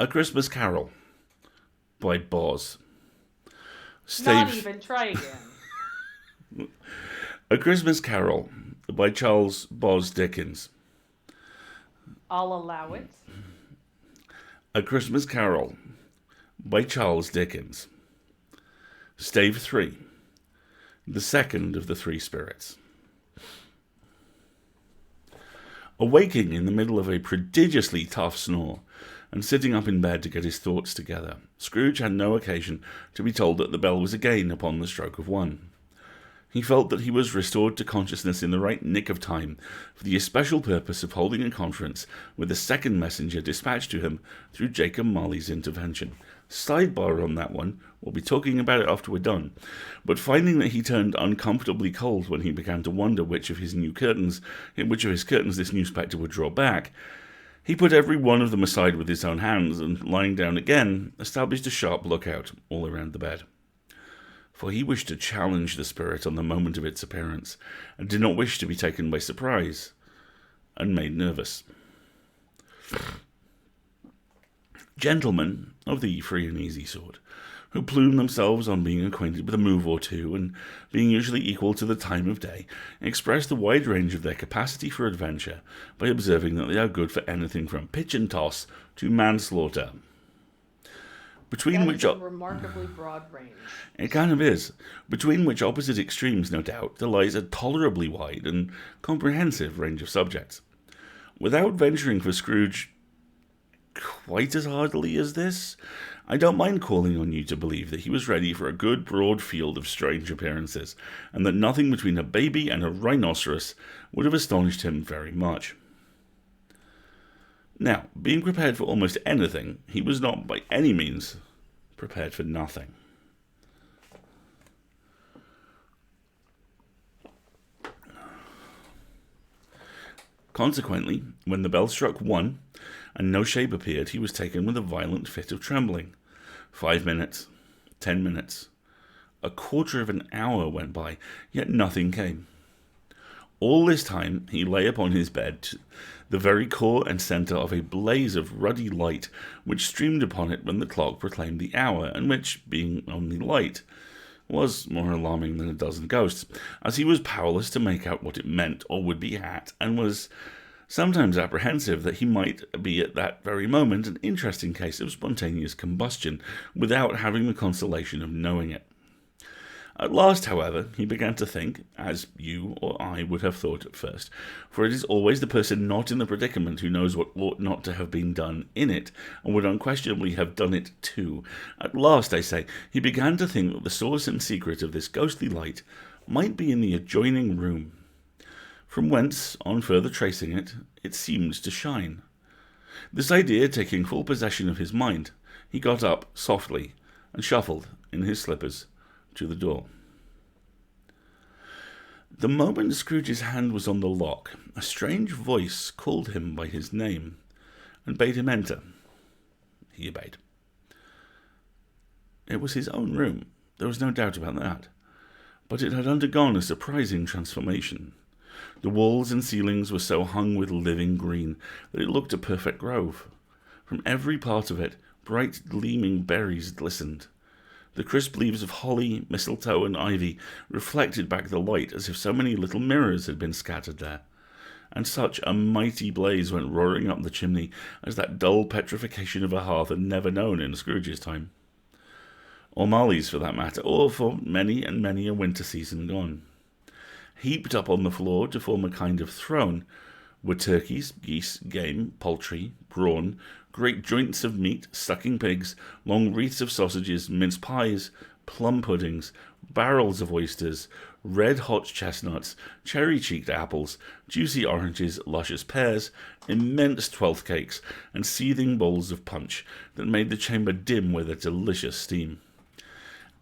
A Christmas Carol by Boz. Not even. Try again. A Christmas Carol by Charles Boz Dickens. I'll allow it. A Christmas Carol by Charles Dickens. Stave 3. The second of the three spirits. Awaking in the middle of a prodigiously tough snore, and sitting up in bed to get his thoughts together, Scrooge had no occasion to be told that the bell was again upon the stroke of 1. He felt that he was restored to consciousness in the right nick of time for the especial purpose of holding a conference with the second messenger dispatched to him through Jacob Marley's intervention. Sidebar on that one, we'll be talking about it after we're done, but finding that he turned uncomfortably cold when he began to wonder which of his curtains this new spectre would draw back, he put every one of them aside with his own hands, and lying down again, established a sharp lookout all around the bed. For he wished to challenge the spirit on the moment of its appearance, and did not wish to be taken by surprise, and made nervous. Gentlemen of the free and easy sort, who plume themselves on being acquainted with a move or two, and being usually equal to the time of day, express the wide range of their capacity for adventure by observing that they are good for anything from pitch and toss to manslaughter. That is a remarkably broad range. It kind of is. Between which opposite extremes, no doubt, there lies a tolerably wide and comprehensive range of subjects. Without venturing for Scrooge quite as hardily as this, I don't mind calling on you to believe that he was ready for a good broad field of strange appearances, and that nothing between a baby and a rhinoceros would have astonished him very much. Now, being prepared for almost anything, he was not by any means prepared for nothing. Consequently, when the bell struck 1, and no shape appeared, he was taken with a violent fit of trembling. 5 minutes, 10 minutes, a quarter of an hour went by, yet nothing came. All this time he lay upon his bed, the very core and centre of a blaze of ruddy light which streamed upon it when the clock proclaimed the hour, and which, being only light, was more alarming than a dozen ghosts, as he was powerless to make out what it meant or would be at, and was sometimes apprehensive that he might be at that very moment an interesting case of spontaneous combustion, without having the consolation of knowing it. At last, however, he began to think, as you or I would have thought at first, for it is always the person not in the predicament who knows what ought not to have been done in it, and would unquestionably have done it too. At last, I say, he began to think that the source and secret of this ghostly light might be in the adjoining room, from whence, on further tracing it, it seemed to shine. This idea taking full possession of his mind, he got up softly and shuffled in his slippers to the door. The moment Scrooge's hand was on the lock, a strange voice called him by his name and bade him enter. He obeyed. It was his own room, there was no doubt about that, but it had undergone a surprising transformation. The walls and ceilings were so hung with living green that it looked a perfect grove. From every part of it, bright gleaming berries glistened. The crisp leaves of holly, mistletoe, and ivy reflected back the light as if so many little mirrors had been scattered there. And such a mighty blaze went roaring up the chimney as that dull petrification of a hearth had never known in Scrooge's time. Or Marley's, for that matter, or for many and many a winter season gone. Heaped up on the floor to form a kind of throne were turkeys, geese, game, poultry, brawn, great joints of meat, sucking pigs, long wreaths of sausages, mince pies, plum puddings, barrels of oysters, red-hot chestnuts, cherry-cheeked apples, juicy oranges, luscious pears, immense twelfth cakes, and seething bowls of punch that made the chamber dim with a delicious steam.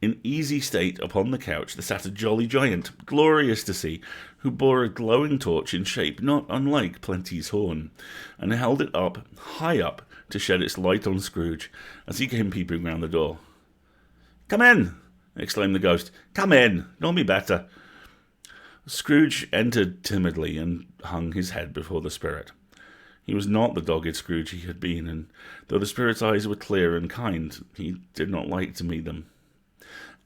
In easy state upon the couch there sat a jolly giant, glorious to see, who bore a glowing torch in shape not unlike Plenty's horn, and held it up, high up, to shed its light on Scrooge, as he came peeping round the door. "Come in!" exclaimed the ghost. "Come in! Don't be better!" Scrooge entered timidly, and hung his head before the spirit. He was not the dogged Scrooge he had been, and though the spirit's eyes were clear and kind, he did not like to meet them.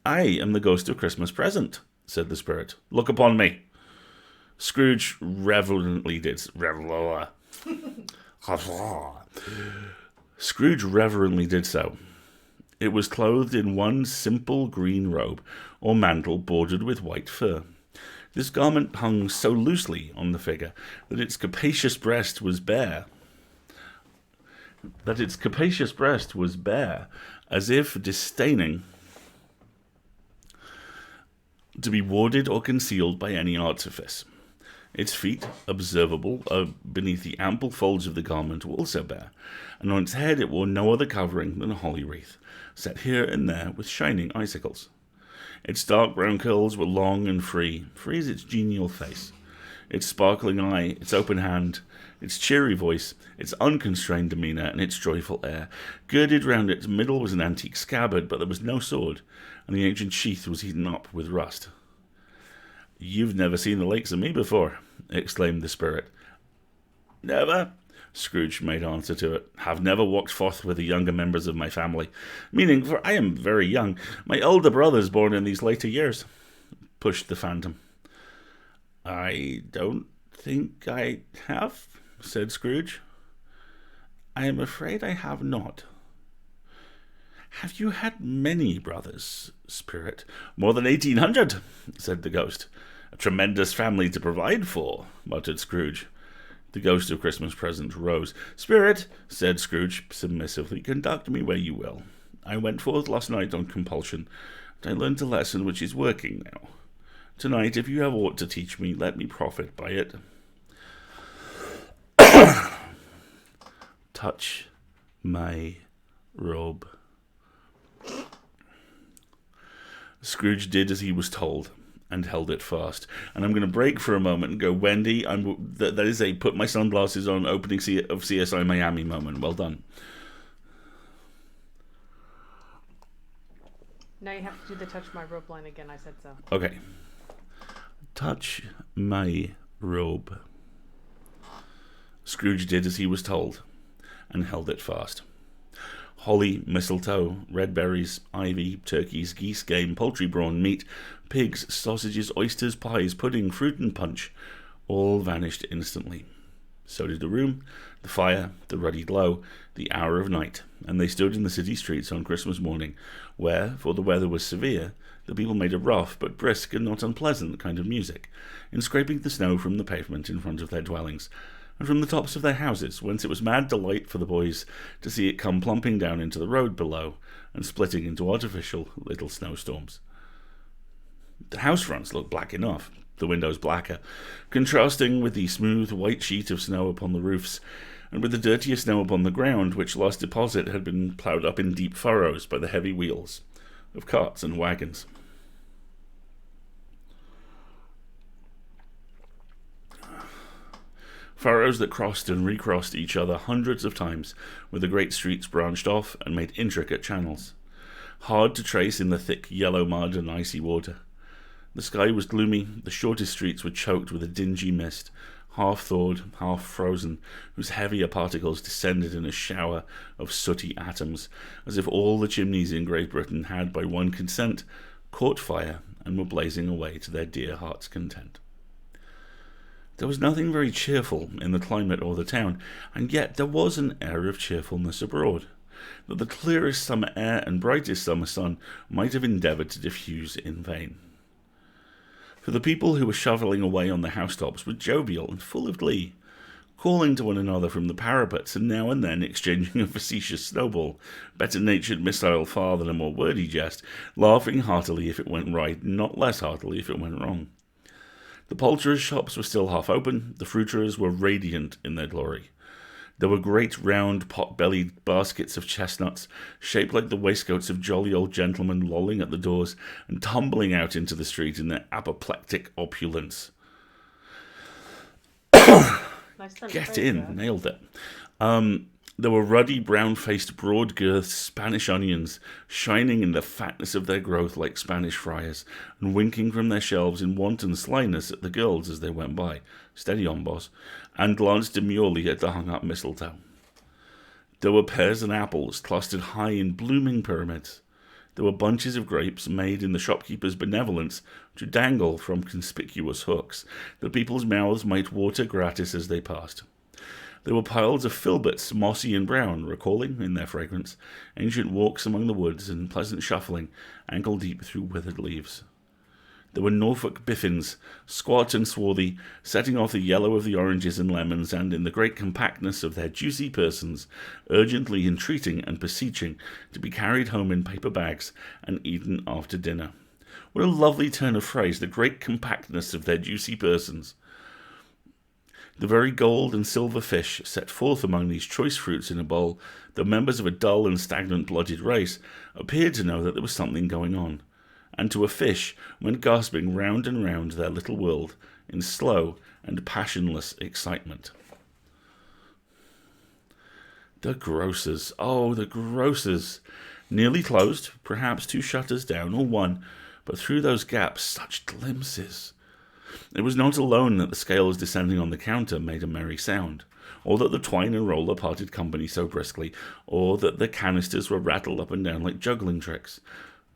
"I am the ghost of Christmas Present," said the spirit. "Look upon me." Scrooge reverently did so. It was clothed in one simple green robe or mantle bordered with white fur. This garment hung so loosely on the figure that its capacious breast was bare, as if disdaining to be warded or concealed by any artifice. Its feet, observable beneath the ample folds of the garment, were also bare, and on its head it wore no other covering than a holly wreath, set here and there with shining icicles. Its dark brown curls were long and free as its genial face. Its sparkling eye, its open hand, its cheery voice, its unconstrained demeanour, and its joyful air. Girded round its middle was an antique scabbard, but there was no sword, and the ancient sheath was eaten up with rust. "You've never seen the likes of me before," exclaimed the spirit. "Never," Scrooge made answer to it. "Have never walked forth with the younger members of my family. Meaning, for I am very young. My older brother's born in these later years," pushed the phantom. "I don't think I have," said Scrooge. "I am afraid I have not." "Have you had many brothers, spirit?" "More than 1,800, said the ghost. "A tremendous family to provide for," muttered Scrooge. The ghost of Christmas Present rose. "Spirit," said Scrooge submissively, "conduct me where you will. I went forth last night on compulsion, and I learnt a lesson which is working now. Tonight, if you have aught to teach me, let me profit by it." "Touch my robe." Scrooge did as he was told and held it fast. And I'm going to break for a moment and go, Wendy, that is a put my sunglasses on opening of CSI Miami moment. Well done. Now you have to do the touch my robe line again. I said so. Okay. Touch my robe. Scrooge did as he was told and held it fast. Holly, mistletoe, red berries, ivy, turkeys, geese, game, poultry, brawn, meat, pigs, sausages, oysters, pies, pudding, fruit and punch all vanished instantly. So did the room, the fire, the ruddy glow, the hour of night, and they stood in the city streets on Christmas morning, where, for the weather was severe, the people made a rough but brisk and not unpleasant kind of music, in scraping the snow from the pavement in front of their dwellings, and from the tops of their houses, whence it was mad delight for the boys to see it come plumping down into the road below, and splitting into artificial little snowstorms. The house fronts looked black enough, the windows blacker, contrasting with the smooth white sheet of snow upon the roofs, and with the dirtier snow upon the ground, which last deposit had been ploughed up in deep furrows by the heavy wheels of carts and wagons. Furrows that crossed and recrossed each other hundreds of times, where the great streets branched off and made intricate channels, hard to trace in the thick yellow mud and icy water. The sky was gloomy, the shortest streets were choked with a dingy mist, half-thawed, half-frozen, whose heavier particles descended in a shower of sooty atoms, as if all the chimneys in Great Britain had, by one consent, caught fire and were blazing away to their dear heart's content. There was nothing very cheerful in the climate or the town, and yet there was an air of cheerfulness abroad, that the clearest summer air and brightest summer sun might have endeavoured to diffuse in vain. For the people who were shovelling away on the housetops were jovial and full of glee, calling to one another from the parapets and now and then exchanging a facetious snowball, better-natured missile far than a more wordy jest, laughing heartily if it went right, and not less heartily if it went wrong. The poulterers' shops were still half open, the fruiterers were radiant in their glory. There were great round pot-bellied baskets of chestnuts, shaped like the waistcoats of jolly old gentlemen, lolling at the doors and tumbling out into the street in their apoplectic opulence. Nice Get in, that. nailed it. There were ruddy, brown-faced, broad-girthed Spanish onions, shining in the fatness of their growth like Spanish friars, and winking from their shelves in wanton slyness at the girls as they went by. Steady on, boss. And glanced demurely at the hung-up mistletoe. There were pears and apples clustered high in blooming pyramids. There were bunches of grapes made in the shopkeeper's benevolence to dangle from conspicuous hooks, that people's mouths might water gratis as they passed. There were piles of filberts, mossy and brown, recalling, in their fragrance, ancient walks among the woods and pleasant shuffling, ankle-deep through withered leaves. There were Norfolk biffins, squat and swarthy, setting off the yellow of the oranges and lemons, and in the great compactness of their juicy persons, urgently entreating and beseeching to be carried home in paper bags and eaten after dinner. What a lovely turn of phrase, the great compactness of their juicy persons. The very gold and silver fish set forth among these choice fruits in a bowl, though members of a dull and stagnant-blooded race, appeared to know that there was something going on, and to a fish went gasping round and round their little world in slow and passionless excitement. The grocers, oh, the grocers! Nearly closed, perhaps 2 shutters down, or 1, but through those gaps such glimpses! It was not alone that the scales descending on the counter made a merry sound, or that the twine and roller parted company so briskly, or that the canisters were rattled up and down like juggling tricks,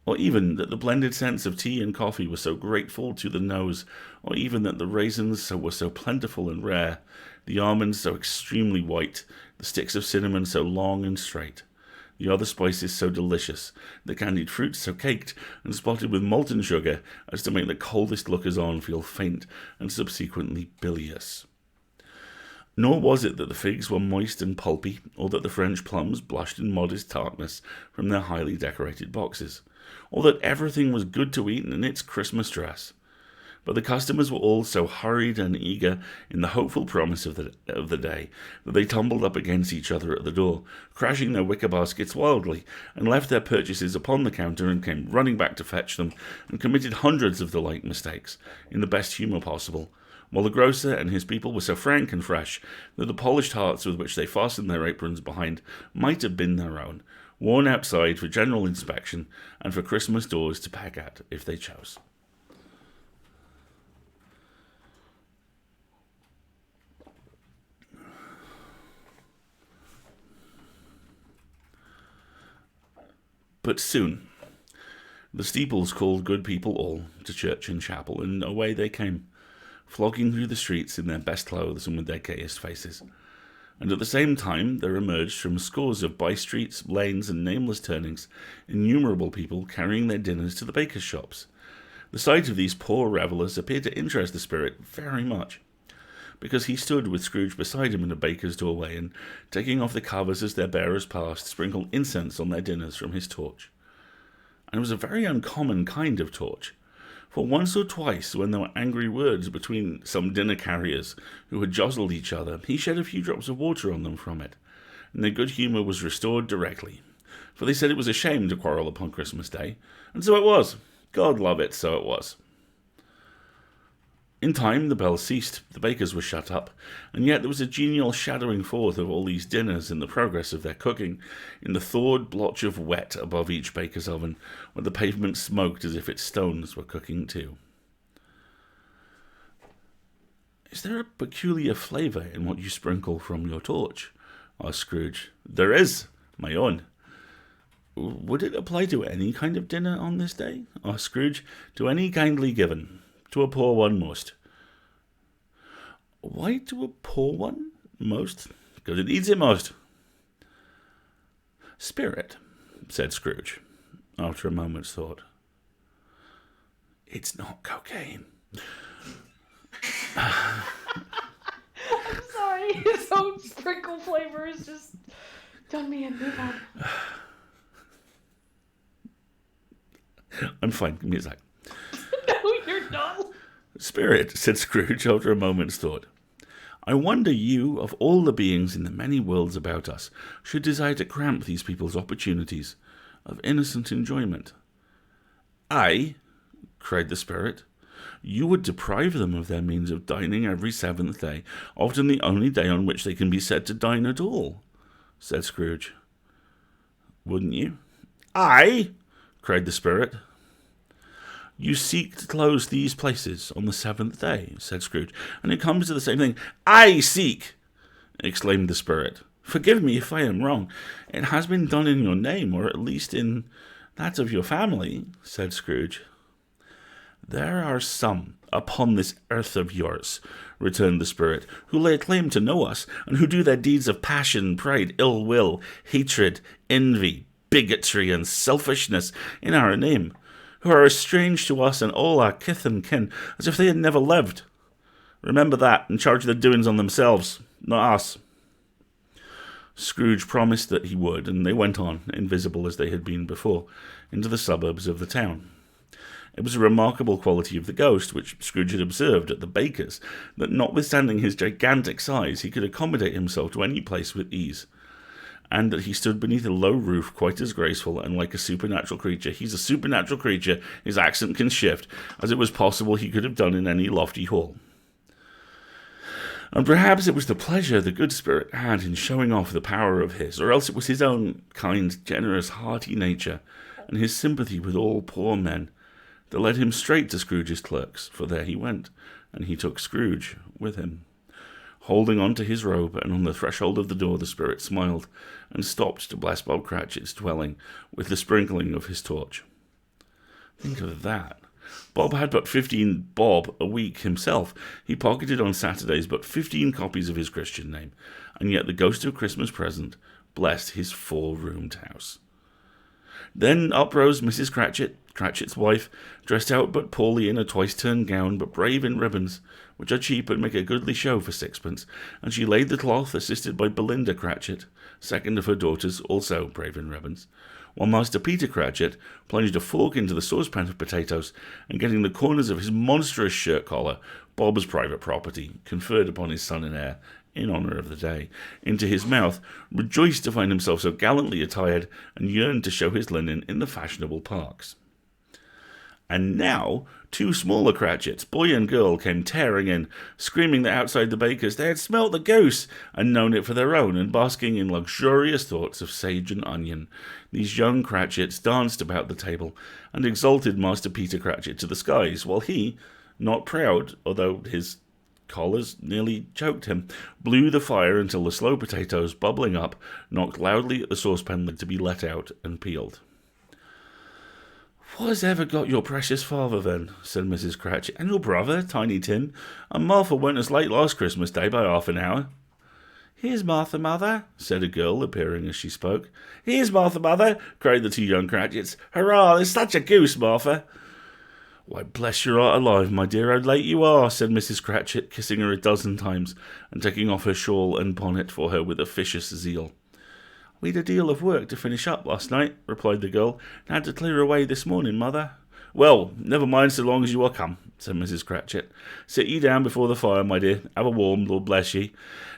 or even that the blended scents of tea and coffee were so grateful to the nose, or even that the raisins were so plentiful and rare, the almonds so extremely white, the sticks of cinnamon so long and straight, the other spices so delicious, the candied fruits so caked and spotted with molten sugar as to make the coldest lookers-on feel faint and subsequently bilious. Nor was it that the figs were moist and pulpy, or that the French plums blushed in modest tartness from their highly decorated boxes, or that everything was good to eat in its Christmas dress. But the customers were all so hurried and eager in the hopeful promise of the day that they tumbled up against each other at the door, crashing their wicker baskets wildly, and left their purchases upon the counter and came running back to fetch them, and committed hundreds of the like mistakes, in the best humour possible, while the grocer and his people were so frank and fresh that the polished hearts with which they fastened their aprons behind might have been their own, worn outside for general inspection and for Christmas doors to peck at if they chose. But soon, the steeples called good people all to church and chapel, and away they came, flogging through the streets in their best clothes and with their gayest faces. And at the same time there emerged from scores of by-streets, lanes, and nameless turnings innumerable people carrying their dinners to the bakers' shops. The sight of these poor revellers appeared to interest the spirit very much, because he stood with Scrooge beside him in a baker's doorway, and, taking off the covers as their bearers passed, sprinkled incense on their dinners from his torch. And it was a very uncommon kind of torch, for once or twice, when there were angry words between some dinner-carriers who had jostled each other, he shed a few drops of water on them from it, and their good humour was restored directly, for they said it was a shame to quarrel upon Christmas Day, and so it was. God love it, so it was. In time the bells ceased, the bakers were shut up, and yet there was a genial shadowing forth of all these dinners in the progress of their cooking, in the thawed blotch of wet above each baker's oven, where the pavement smoked as if its stones were cooking too. "Is there a peculiar flavour in what you sprinkle from your torch?" asked Scrooge. "There is, my own." "Would it apply to any kind of dinner on this day?" asked Scrooge. "To any kindly given. To a poor one most." "Why to a poor one most?" "Because it needs it most." "Spirit," said Scrooge, after a moment's thought. "It's not cocaine." I'm sorry, his own sprinkle flavor has just done me in. Move on. I'm fine. Give me a sec. No, you're not. "Spirit," said Scrooge, after a moment's thought, "I wonder you, of all the beings in the many worlds about us, should desire to cramp these people's opportunities of innocent enjoyment." "I?" cried the Spirit. "You would deprive them of their means of dining every 7th day, often the only day on which they can be said to dine at all." said Scrooge. Wouldn't you? "Aye!" cried the spirit. "You seek to close these places on the 7th day," said Scrooge, "and it comes to the same thing." "I seek!" exclaimed the spirit. "Forgive me if I am wrong. It has been done in your name, or at least in that of your family," said Scrooge. "There are some upon this earth of yours," returned the spirit, "who lay claim to know us, and who do their deeds of passion, pride, ill will, hatred, envy, bigotry, and selfishness in our name, who are as strange to us and all our kith and kin as if they had never lived. Remember that, and charge their doings on themselves, not us." Scrooge promised that he would, and they went on, invisible as they had been before, into the suburbs of the town. It was a remarkable quality of the ghost, which Scrooge had observed at the baker's, that notwithstanding his gigantic size, he could accommodate himself to any place with ease, and that he stood beneath a low roof quite as graceful and like a supernatural creature. He's a supernatural creature, his accent can shift, as it was possible he could have done in any lofty hall. And perhaps it was the pleasure the good spirit had in showing off the power of his, or else it was his own kind, generous, hearty nature, and his sympathy with all poor men, that led him straight to Scrooge's clerks, for there he went, and he took Scrooge with him. Holding on to his robe, and on the threshold of the door the spirit smiled, and stopped to bless Bob Cratchit's dwelling with the sprinkling of his torch. Think of that. Bob had but 15 bob a week himself. He pocketed on Saturdays but 15 copies of his Christian name, and yet the ghost of Christmas present blessed his 4-roomed house. Then up rose Mrs. Cratchit, Cratchit's wife, dressed out but poorly in a twice-turned gown, but brave in ribbons, which are cheap and make a goodly show for sixpence, and she laid the cloth, assisted by Belinda Cratchit, second of her daughters, also brave in ribbons, while Master Peter Cratchit plunged a fork into the saucepan of potatoes, and getting the corners of his monstrous shirt collar, Bob's private property, conferred upon his son and heir, in honour of the day, into his mouth, rejoiced to find himself so gallantly attired, and yearned to show his linen in the fashionable parks. And now 2 smaller Cratchits, boy and girl, came tearing in, screaming that outside the baker's they had smelt the goose, and known it for their own, and basking in luxurious thoughts of sage and onion. These young Cratchits danced about the table, and exalted Master Peter Cratchit to the skies, while he, not proud, although his collars nearly choked him, blew the fire until the slow potatoes, bubbling up, knocked loudly at the saucepan lid to be let out and peeled. "What has ever got your precious father, then?" said Mrs. Cratchit, "and your brother, Tiny Tim? And Martha went as late last Christmas Day by half an hour." "Here's Martha, mother," said a girl, appearing as she spoke. "Here's Martha, mother," cried the 2 young Cratchits. "Hurrah, there's such a goose, Martha." "Why, bless your heart alive, my dear, how late you are," said Mrs. Cratchit, kissing her a dozen times, and taking off her shawl and bonnet for her with officious zeal. "We'd a deal of work to finish up last night," replied the girl, "and had to clear away this morning, mother." "Well, never mind so long as you are come," said Mrs. Cratchit. "Sit ye down before the fire, my dear. Have a warm, Lord bless ye."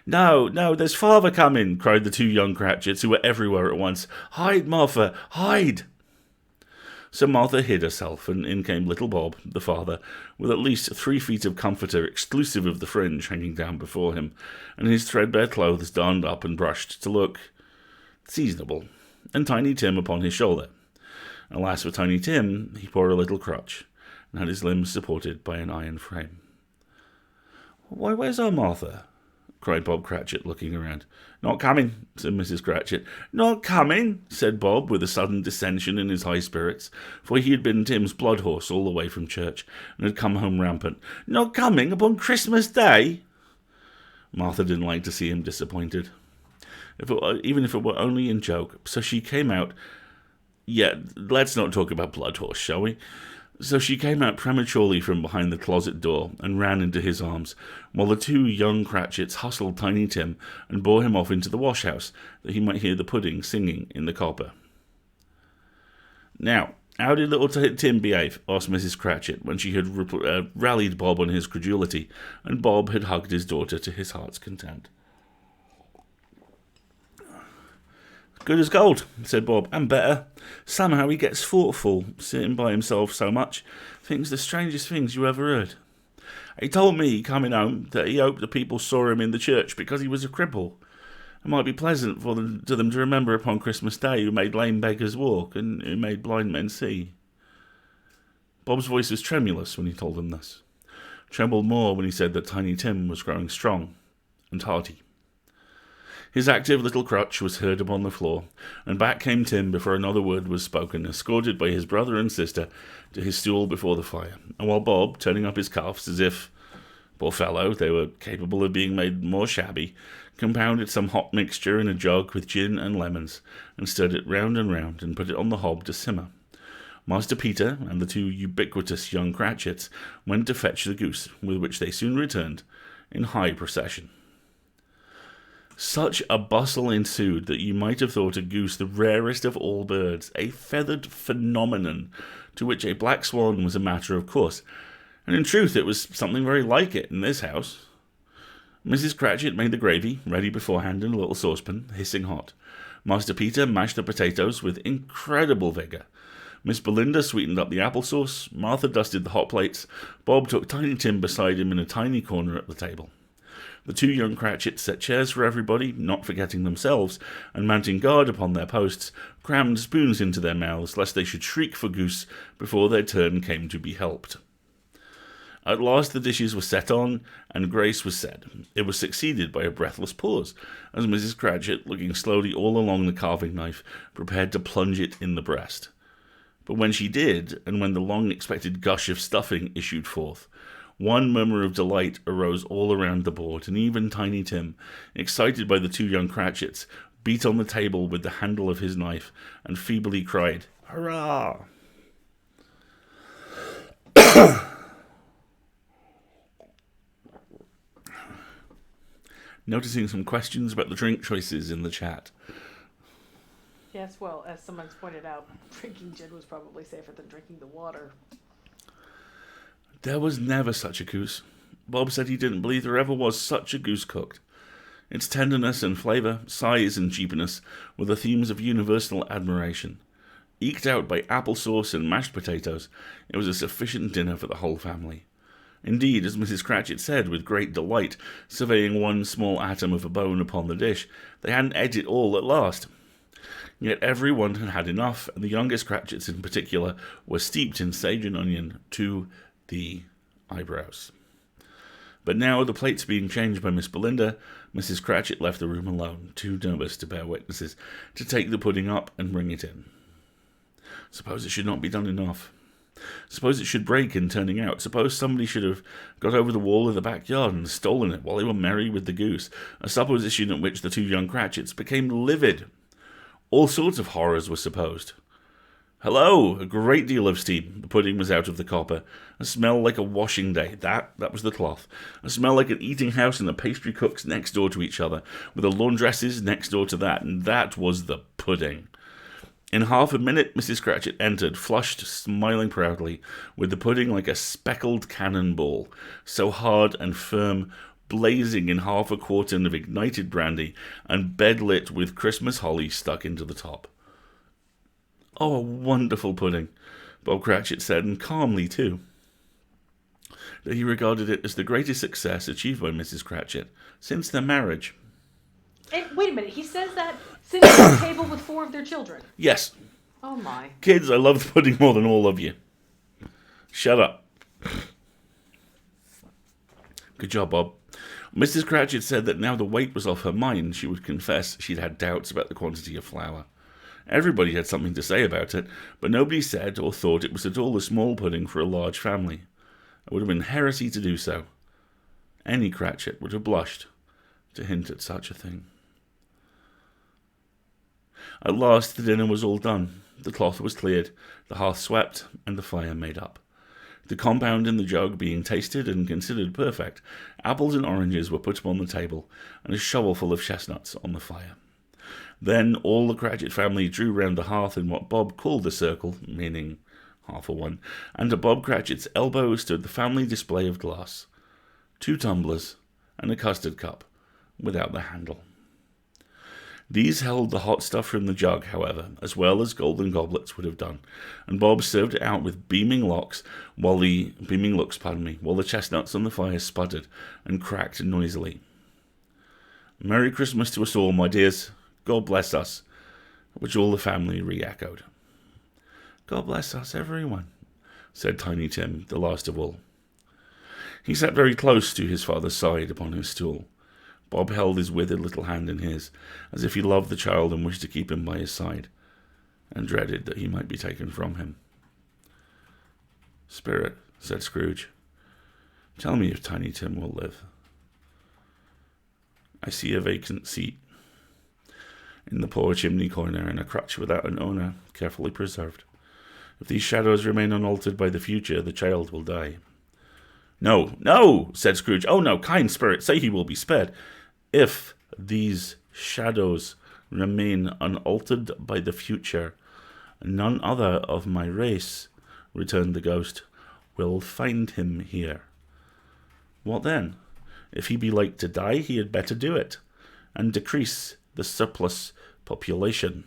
"No, no, there's father coming," cried the 2 young Cratchits, who were everywhere at once. "Hide, Martha, hide!" So Martha hid herself, and in came little Bob, the father, with at least 3 feet of comforter exclusive of the fringe hanging down before him, and his threadbare clothes darned up and brushed to look seasonable, and Tiny Tim upon his shoulder. Alas for Tiny Tim, he bore a little crutch, and had his limbs supported by an iron frame. "Why, where's our Martha?" cried Bob Cratchit, looking around. "Not coming," said Mrs. Cratchit. "Not coming," said Bob, with a sudden dissension in his high spirits, for he had been Tim's blood horse all the way from church, and had come home rampant. "Not coming upon Christmas Day?" Martha didn't like to see him disappointed, even if it were only in joke, so she came out. Let's not talk about blood horse, shall we? So she came out prematurely from behind the closet door and ran into his arms, while the 2 young Cratchits hustled Tiny Tim and bore him off into the wash-house, that he might hear the pudding singing in the copper. "Now, how did little Tim behave?" asked Mrs. Cratchit, when she had rallied Bob on his credulity, and Bob had hugged his daughter to his heart's content. "Good as gold," said Bob, "and better. Somehow he gets thoughtful, sitting by himself so much. Thinks the strangest things you ever heard. He told me, coming home, that he hoped the people saw him in the church because he was a cripple. It might be pleasant to them to remember upon Christmas Day who made lame beggars walk and who made blind men see. Bob's voice was tremulous when he told them this. Trembled more when he said that Tiny Tim was growing strong and hearty. His active little crutch was heard upon the floor, and back came Tim before another word was spoken, escorted by his brother and sister to his stool before the fire, and while Bob, turning up his cuffs as if, poor fellow, they were capable of being made more shabby, compounded some hot mixture in a jug with gin and lemons, and stirred it round and put it on the hob to simmer. Master Peter and the two ubiquitous young Cratchits went to fetch the goose, with which they soon returned in high procession. Such a bustle ensued that you might have thought a goose the rarest of all birds, a feathered phenomenon to which a black swan was a matter of course, and in truth it was something very like it in this house. Mrs. Cratchit made the gravy, ready beforehand in a little saucepan, hissing hot. Master Peter mashed the potatoes with incredible vigour. Miss Belinda sweetened up the applesauce, Martha dusted the hot plates, Bob took Tiny Tim beside him in a tiny corner at the table. The two young Cratchits set chairs for everybody, not forgetting themselves, and mounting guard upon their posts, crammed spoons into their mouths, lest they should shriek for goose before their turn came to be helped. At last the dishes were set on, and grace was said. It was succeeded by a breathless pause, as Mrs. Cratchit, looking slowly all along the carving knife, prepared to plunge it in the breast. But when she did, and when the long-expected gush of stuffing issued forth, one murmur of delight arose all around the board, and even Tiny Tim, excited by the two young Cratchits, beat on the table with the handle of his knife, and feebly cried, "Hurrah!" Noticing some questions about the drink choices in the chat. Yes, well, as someone's pointed out, drinking gin was probably safer than drinking the water. There was never such a goose. Bob said he didn't believe there ever was such a goose cooked. Its tenderness and flavour, size and cheapness were the themes of universal admiration. Eked out by applesauce and mashed potatoes, it was a sufficient dinner for the whole family. Indeed, as Mrs. Cratchit said with great delight, surveying one small atom of a bone upon the dish, they hadn't ate it all at last. Yet every one had had enough, and the youngest Cratchits in particular were steeped in sage and onion to the eyebrows. But now, the plates being changed by Miss Belinda, Mrs. Cratchit left the room alone, too nervous to bear witnesses, to take the pudding up and bring it in. Suppose it should not be done enough. Suppose it should break in turning out. Suppose somebody should have got over the wall of the backyard and stolen it while they were merry with the goose, a supposition at which the two young Cratchits became livid. All sorts of horrors were supposed. Hello! A great deal of steam. The pudding was out of the copper. A smell like a washing day. That was the cloth. A smell like an eating house and the pastry cooks next door to each other, with the laundresses next door to that, and that was the pudding. In half a minute, Mrs. Cratchit entered, flushed, smiling proudly, with the pudding like a speckled cannonball, so hard and firm, blazing in half a quartern of ignited brandy, and bedlit with Christmas holly stuck into the top. Oh, a wonderful pudding, Bob Cratchit said, and calmly too. That he regarded it as the greatest success achieved by Mrs. Cratchit since their marriage. And wait a minute, he says that sitting at a table with 4 of their children. Yes. Oh my. Kids, I love the pudding more than all of you. Shut up. Good job, Bob. Mrs. Cratchit said that now the weight was off her mind, she would confess she'd had doubts about the quantity of flour. Everybody had something to say about it, but nobody said or thought it was at all a small pudding for a large family. It would have been heresy to do so. Any Cratchit would have blushed to hint at such a thing. At last the dinner was all done. The cloth was cleared, the hearth swept, and the fire made up. The compound in the jug being tasted and considered perfect, apples and oranges were put upon the table, and a shovelful of chestnuts on the fire. Then all the Cratchit family drew round the hearth in what Bob called a circle, meaning half a one, and at Bob Cratchit's elbow stood the family display of glass, 2 tumblers, and a custard cup, without the handle. These held the hot stuff from the jug, however, as well as golden goblets would have done, and Bob served it out with beaming looks, while the chestnuts on the fire sputtered and cracked noisily. Merry Christmas to us all, my dears. God bless us, which all the family re-echoed. God bless us, everyone, said Tiny Tim, the last of all. He sat very close to his father's side upon his stool. Bob held his withered little hand in his, as if he loved the child and wished to keep him by his side, and dreaded that he might be taken from him. Spirit, said Scrooge, tell me if Tiny Tim will live. I see a vacant seat in the poor chimney corner, and a crutch without an owner, carefully preserved. If these shadows remain unaltered by the future, the child will die. No, no, said Scrooge. Oh, no, kind spirit, say he will be spared. If these shadows remain unaltered by the future, none other of my race, returned the ghost, will find him here. What then? If he be like to die, he had better do it, and decrease the surplus population.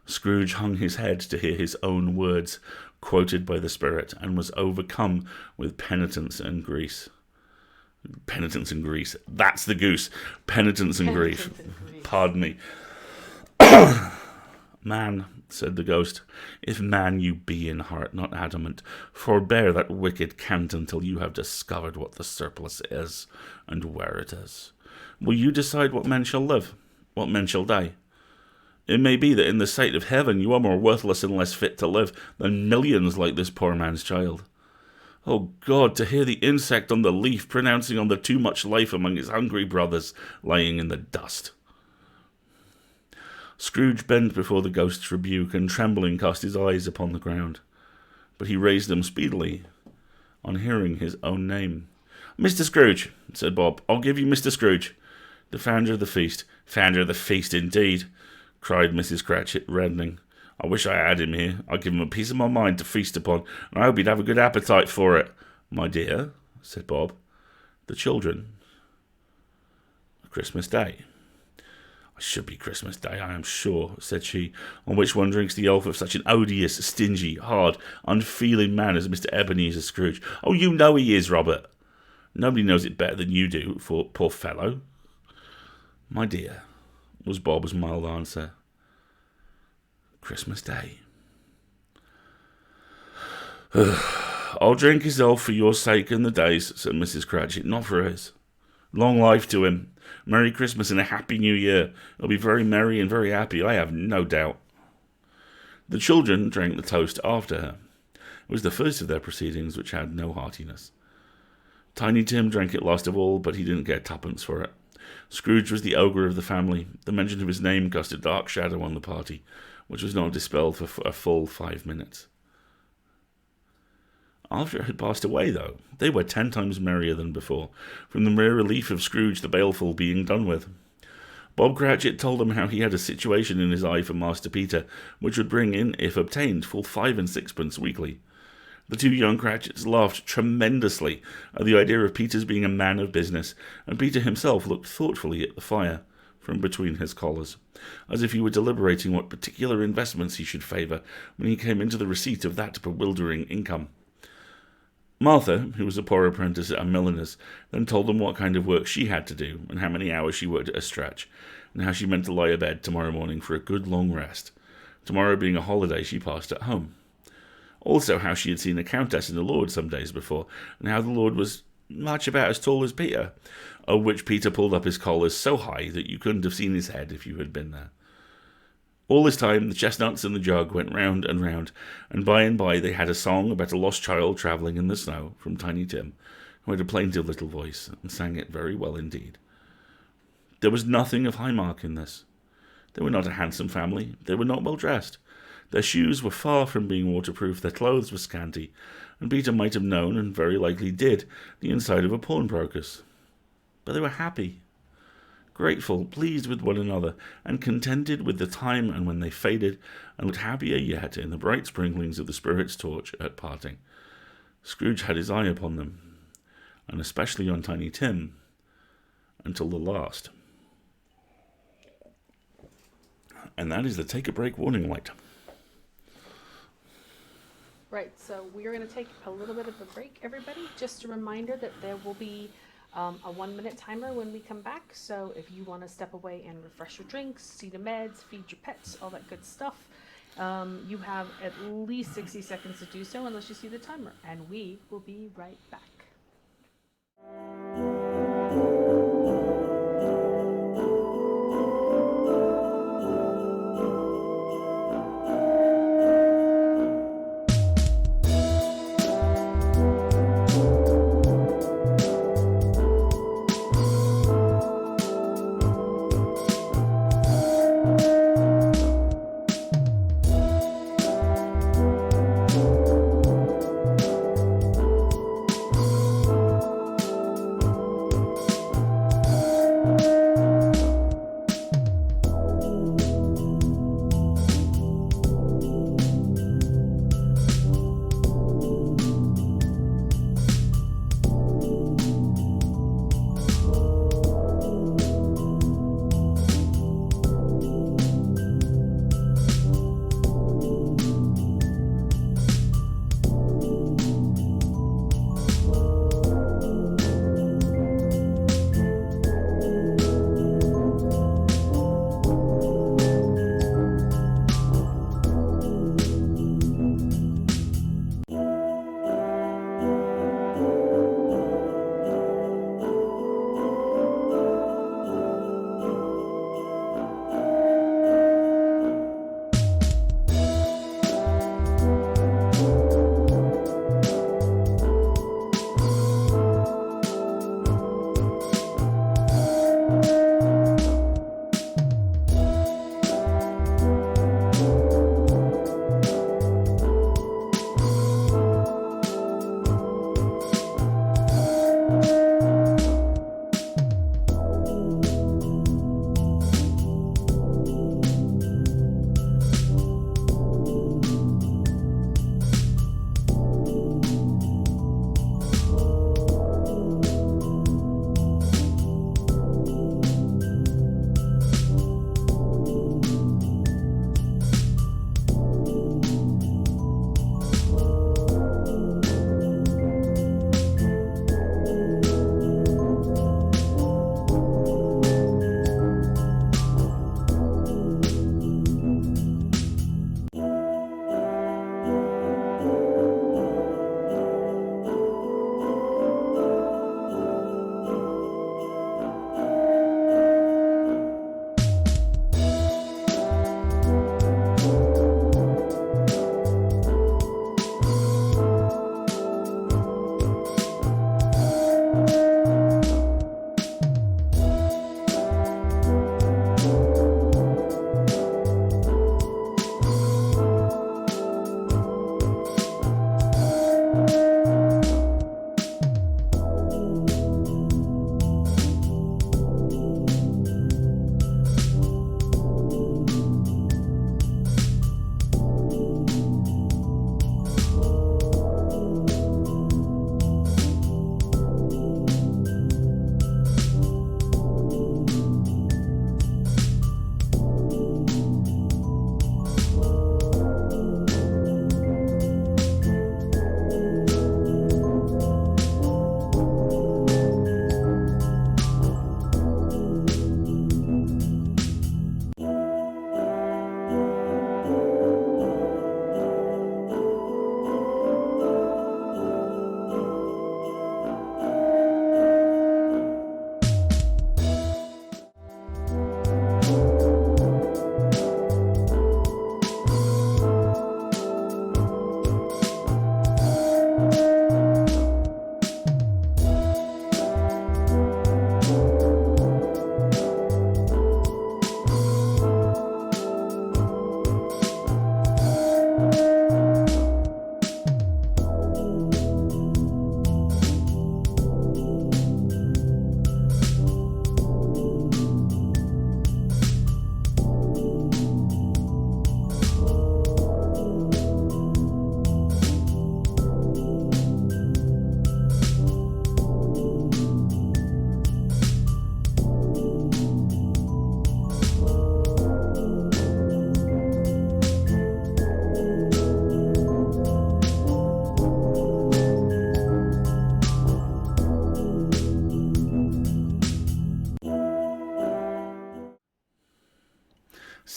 Scrooge hung his head to hear his own words quoted by the spirit, and was overcome with penitence and grief. Penitence and grief. That's the goose. Penitence and grief. Pardon me. Man, said the ghost, if man you be in heart, not adamant, forbear that wicked cant until you have discovered what the surplus is, and where it is. Will you decide what men shall live, what men shall die? It may be that in the sight of heaven you are more worthless and less fit to live than millions like this poor man's child. Oh God, to hear the insect on the leaf pronouncing on the too much life among his hungry brothers lying in the dust. Scrooge bent before the ghost's rebuke, and trembling cast his eyes upon the ground. But he raised them speedily on hearing his own name. Mr. Scrooge, said Bob, I'll give you Mr. Scrooge, the founder of the feast. Founder of the feast, indeed, cried Mrs. Cratchit, reddening. I wish I had him here. I'd give him a piece of my mind to feast upon, and I hope he'd have a good appetite for it. My dear, said Bob, the children. Christmas Day. It should be Christmas Day, I am sure, said she, on which one drinks the health of such an odious, stingy, hard, unfeeling man as Mr. Ebenezer Scrooge. Oh, you know he is, Robert. Nobody knows it better than you do, for poor fellow. My dear, was Bob's mild answer. Christmas Day. I'll drink his health for your sake and the day's, said Mrs. Cratchit, not for his. Long life to him. Merry Christmas and a Happy New Year. He'll be very merry and very happy, I have no doubt. The children drank the toast after her. It was the first of their proceedings which had no heartiness. Tiny Tim drank it last of all, but he didn't get twopence for it. Scrooge was the ogre of the family. The mention of his name cast a dark shadow on the party, which was not dispelled for a full 5 minutes. After it had passed away, though, they were 10 times merrier than before, from the mere relief of Scrooge the baleful being done with. Bob Cratchit told them how he had a situation in his eye for Master Peter, which would bring in, if obtained, full 5 and 6pence weekly. The two young Cratchits laughed tremendously at the idea of Peter's being a man of business, and Peter himself looked thoughtfully at the fire from between his collars, as if he were deliberating what particular investments he should favour when he came into the receipt of that bewildering income. Martha, who was a poor apprentice at a milliner's, then told them what kind of work she had to do, and how many hours she worked at a stretch, and how she meant to lie abed tomorrow morning for a good long rest, tomorrow being a holiday she passed at home. Also how she had seen a countess and a lord some days before, and how the lord was much about as tall as Peter, of which Peter pulled up his collars so high that you couldn't have seen his head if you had been there. All this time the chestnuts and the jug went round, and by they had a song about a lost child travelling in the snow from Tiny Tim, who had a plaintive little voice, and sang it very well indeed. There was nothing of high mark in this. They were not a handsome family, they were not well dressed. Their shoes were far from being waterproof, their clothes were scanty, and Peter might have known, and very likely did, the inside of a pawnbroker's. But they were happy, grateful, pleased with one another, and contented with the time and when they faded, and looked happier yet in the bright sprinklings of the spirit's torch at parting. Scrooge had his eye upon them, and especially on Tiny Tim, until the last. And that is the take-a-break warning light. Right, so we are going to take a little bit of a break, everybody. Just a reminder that there will be A 1 minute timer when we come back. So if you want to step away and refresh your drinks, see the meds, feed your pets, all that good stuff, you have at least 60 seconds to do so unless you see the timer. And we will be right back.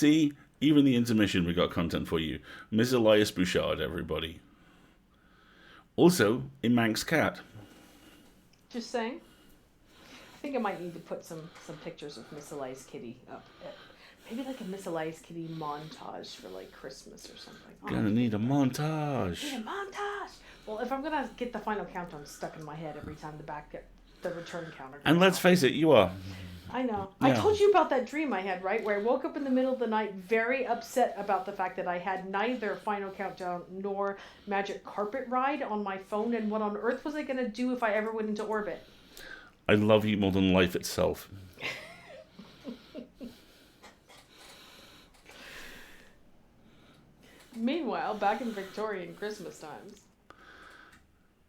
See, even the intermission we got content for you. Miss Elias Bouchard, everybody. Also, in Manx Cat. Just saying. I think I might need to put some pictures of Miss Elias Kitty up. Maybe like a Miss Elias Kitty montage for like Christmas or something. Gonna need a montage. Need a montage. Well, if I'm gonna get the final countdown stuck in my head every time the return counter. And let's face it, you are. I know. Yeah. I told you about that dream I had, right? Where I woke up in the middle of the night very upset about the fact that I had neither Final Countdown nor Magic Carpet Ride on my phone, and what on earth was I going to do if I ever went into orbit? I love you more than life itself. Meanwhile, back in Victorian Christmas times.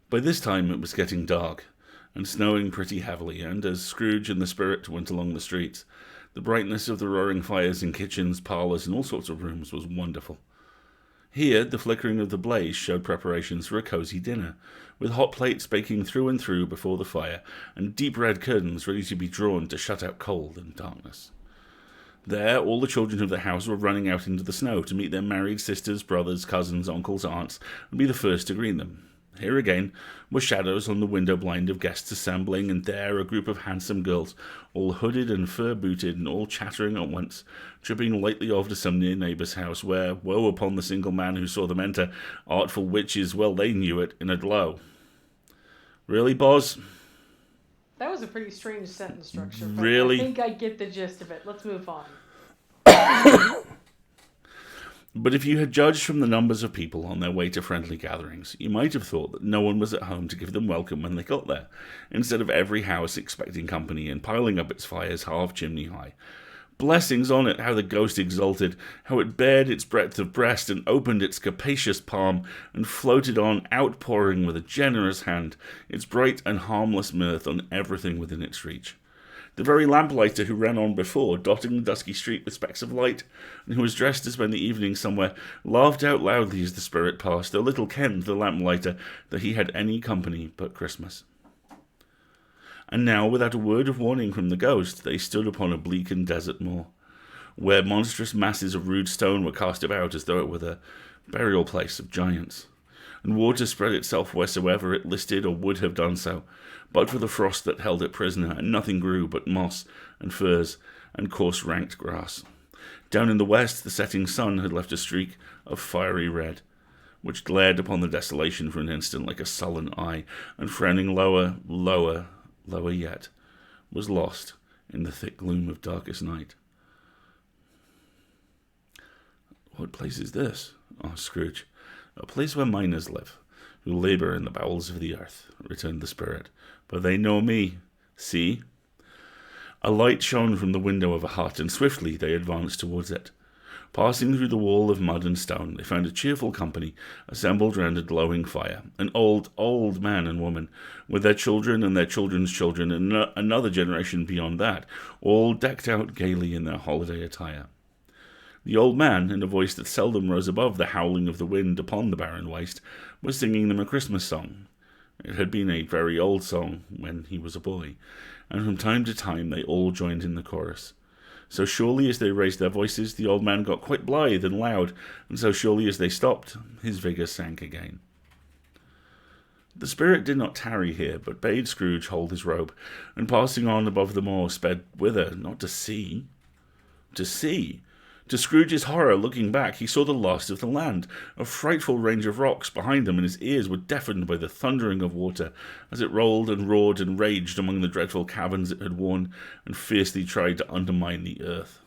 By this time it was getting dark, and snowing pretty heavily, and as Scrooge and the Spirit went along the streets, the brightness of the roaring fires in kitchens, parlours, and all sorts of rooms was wonderful. Here, the flickering of the blaze showed preparations for a cosy dinner, with hot plates baking through and through before the fire, and deep red curtains ready to be drawn to shut out cold and darkness. There, all the children of the house were running out into the snow to meet their married sisters, brothers, cousins, uncles, aunts, and be the first to greet them. Here again were shadows on the window blind of guests assembling, and there a group of handsome girls, all hooded and fur-booted, and all chattering at once, tripping lightly off to some near neighbour's house, where, woe upon the single man who saw them enter, artful witches, well they knew it, in a glow. Really, Boz? That was a pretty strange sentence structure, but Really? I think I get the gist of it. Let's move on. But if you had judged from the numbers of people on their way to friendly gatherings, you might have thought that no one was at home to give them welcome when they got there, instead of every house expecting company and piling up its fires half chimney high. Blessings on it, how the ghost exulted, how it bared its breadth of breast and opened its capacious palm and floated on, outpouring with a generous hand its bright and harmless mirth on everything within its reach. The very lamplighter who ran on before, dotting the dusky street with specks of light, and who was dressed to spend the evening somewhere, laughed out loudly as the Spirit passed, though little kenned the lamplighter that he had any company but Christmas. And now, without a word of warning from the ghost, they stood upon a bleak and desert moor, where monstrous masses of rude stone were cast about as though it were the burial place of giants, and water spread itself wheresoever it listed or would have done so, but for the frost that held it prisoner, and nothing grew but moss and furze and coarse ranked grass. Down in the west, the setting sun had left a streak of fiery red, which glared upon the desolation for an instant like a sullen eye, and frowning lower, lower, lower yet, was lost in the thick gloom of darkest night. "What place is this?" asked Scrooge. "A place where miners live, who labour in the bowels of the earth," returned the Spirit. "But they know me. See?" A light shone from the window of a hut, and swiftly they advanced towards it. Passing through the wall of mud and stone, they found a cheerful company assembled round a glowing fire, an old, old man and woman, with their children and their children's children, and another generation beyond that, all decked out gaily in their holiday attire. The old man, in a voice that seldom rose above the howling of the wind upon the barren waste, was singing them a Christmas song. It had been a very old song when he was a boy, and from time to time they all joined in the chorus. So surely as they raised their voices, the old man got quite blithe and loud, and so surely as they stopped, his vigour sank again. The Spirit did not tarry here, but bade Scrooge hold his robe, and passing on above the moor, sped whither, not to see. To see! To Scrooge's horror, looking back, he saw the last of the land, a frightful range of rocks behind him, and his ears were deafened by the thundering of water, as it rolled and roared and raged among the dreadful caverns it had worn, and fiercely tried to undermine the earth.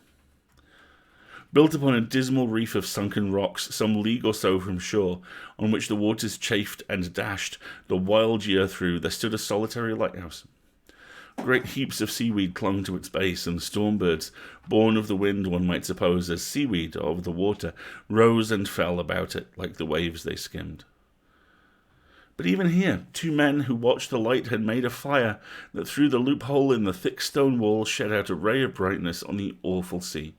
Built upon a dismal reef of sunken rocks, some league or so from shore, on which the waters chafed and dashed the wild year through, there stood a solitary lighthouse. Great heaps of seaweed clung to its base, and storm-birds, born of the wind, one might suppose, as seaweed of the water, rose and fell about it like the waves they skimmed. But even here, two men who watched the light had made a fire that through the loophole in the thick stone wall shed out a ray of brightness on the awful sea.